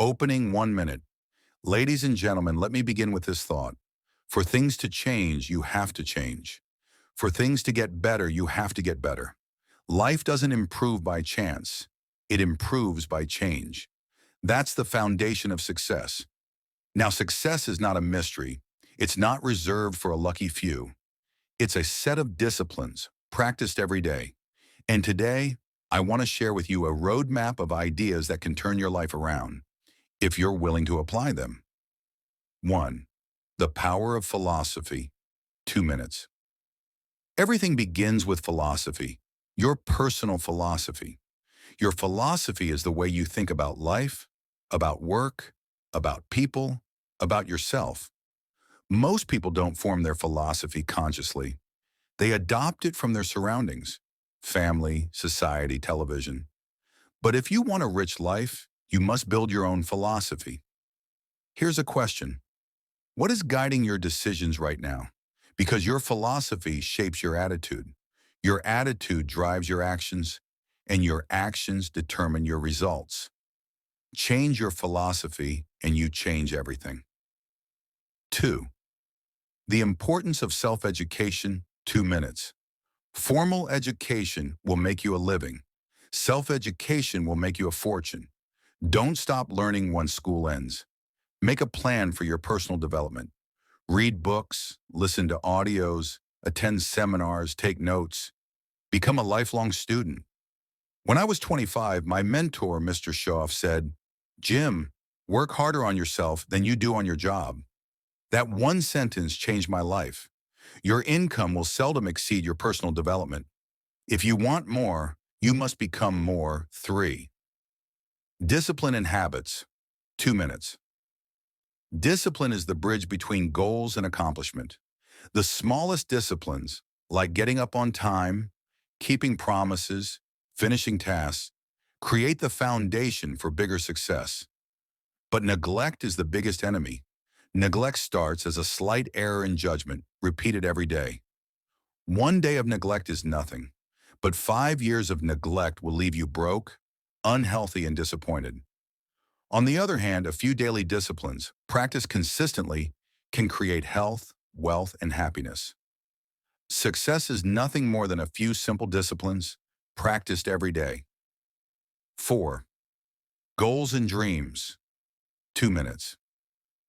Opening 1 minute. Ladies and gentlemen, let me begin with this thought. For things to change, you have to change. For things to get better, you have to get better. Life doesn't improve by chance. It improves by change. That's the foundation of success. Now, success is not a mystery. It's not reserved for a lucky few. It's a set of disciplines practiced every day. And today, I want to share with you a roadmap of ideas that can turn your life around, if you're willing to apply them. 1. The power of philosophy. 2 minutes. Everything begins with philosophy, your personal philosophy. Your philosophy is the way you think about life, about work, about people, about yourself. Most people don't form their philosophy consciously. They adopt it from their surroundings, family, society, television. But if you want a rich life, you must build your own philosophy. Here's a question. What is guiding your decisions right now? Because your philosophy shapes your attitude. Your attitude drives your actions, and your actions determine your results. Change your philosophy, and you change everything. 2. The importance of self-education. 2 minutes. Formal education will make you a living. Self-education will make you a fortune. Don't stop learning once school ends. Make a plan for your personal development. Read books, listen to audios, attend seminars, take notes. Become a lifelong student. When I was 25, my mentor, Mr. Shoff, said, "Jim, work harder on yourself than you do on your job." That one sentence changed my life. Your income will seldom exceed your personal development. If you want more, you must become more. 3. Discipline and habits. 2 minutes. Discipline is the bridge between goals and accomplishment. The smallest disciplines, like getting up on time, keeping promises, finishing tasks, create the foundation for bigger success. But neglect is the biggest enemy. Neglect starts as a slight error in judgment, repeated every day. One day of neglect is nothing, but 5 years of neglect will leave you broke, unhealthy, and disappointed. On the other hand, a few daily disciplines, practiced consistently, can create health, wealth, and happiness. Success is nothing more than a few simple disciplines, practiced every day. 4. Goals and dreams. 2 minutes.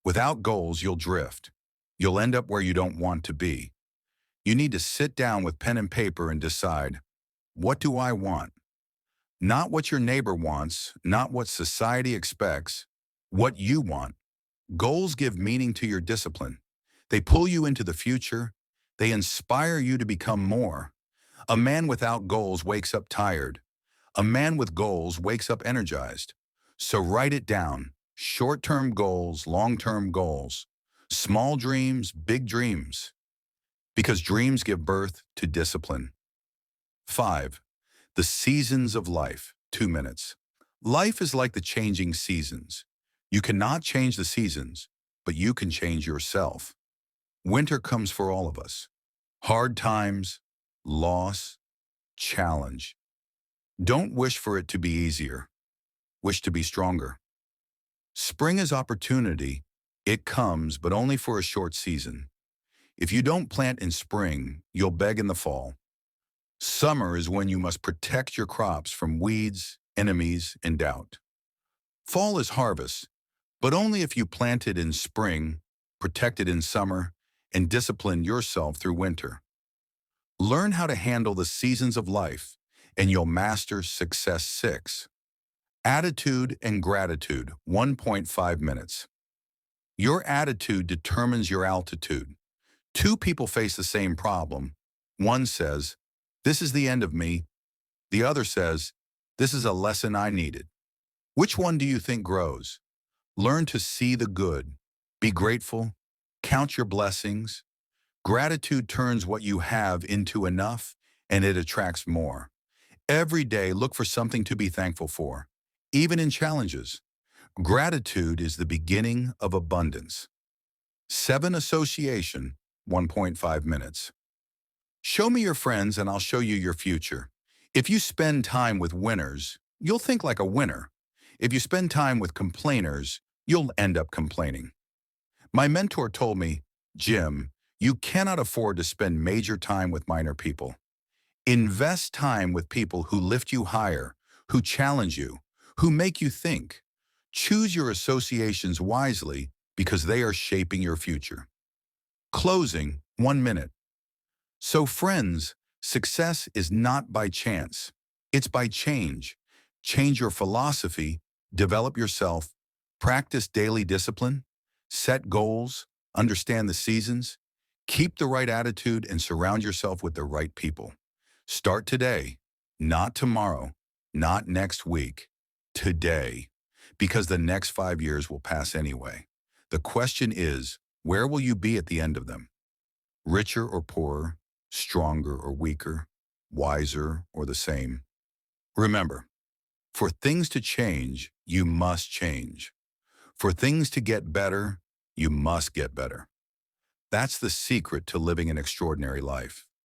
Without goals, you'll drift. You'll end up where you don't want to be. You need to sit down with pen and paper and decide, what do I want? Not what your neighbor wants, not what society expects, what you want. Goals give meaning to your discipline. They pull you into the future. They inspire you to become more. A man without goals wakes up tired. A man with goals wakes up energized. So write it down. Short-term goals, long-term goals. Small dreams, big dreams. Because dreams give birth to discipline. 5. The seasons of life. 2 minutes. Life is like the changing seasons. You cannot change the seasons, but you can change yourself. Winter comes for all of us. Hard times, loss, challenge. Don't wish for it to be easier. Wish to be stronger. Spring is opportunity. It comes, but only for a short season. If you don't plant in spring, you'll beg in the fall. Summer is when you must protect your crops from weeds, enemies, and doubt. Fall is harvest, but only if you plant it in spring, protect it in summer, and discipline yourself through winter. Learn how to handle the seasons of life, and you'll master success. 6. Attitude and gratitude. 1.5 minutes. Your attitude determines your altitude. Two people face the same problem. One says, "This is the end of me." The other says, "This is a lesson I needed." Which one do you think grows? Learn to see the good. Be grateful. Count your blessings. Gratitude turns what you have into enough, and it attracts more. Every day, look for something to be thankful for, even in challenges. Gratitude is the beginning of abundance. 7. Association. 1.5 minutes. Show me your friends and I'll show you your future. If you spend time with winners, you'll think like a winner. If you spend time with complainers, you'll end up complaining. My mentor told me, Jim, you cannot afford to spend major time with minor people. Invest time with people who lift you higher, who challenge you, who make you think. Choose your associations wisely because they are shaping your future. Closing, 1 minute. So friends, success is not by chance. It's by change. Change your philosophy, develop yourself, practice daily discipline, set goals, understand the seasons, keep the right attitude, and surround yourself with the right people. Start today, not tomorrow, not next week, today, because the next 5 years will pass anyway. The question is, where will you be at the end of them? Richer or poorer, stronger or weaker, wiser or the same? Remember, for things to change, you must change. For things to get better, you must get better. That's the secret to living an extraordinary life.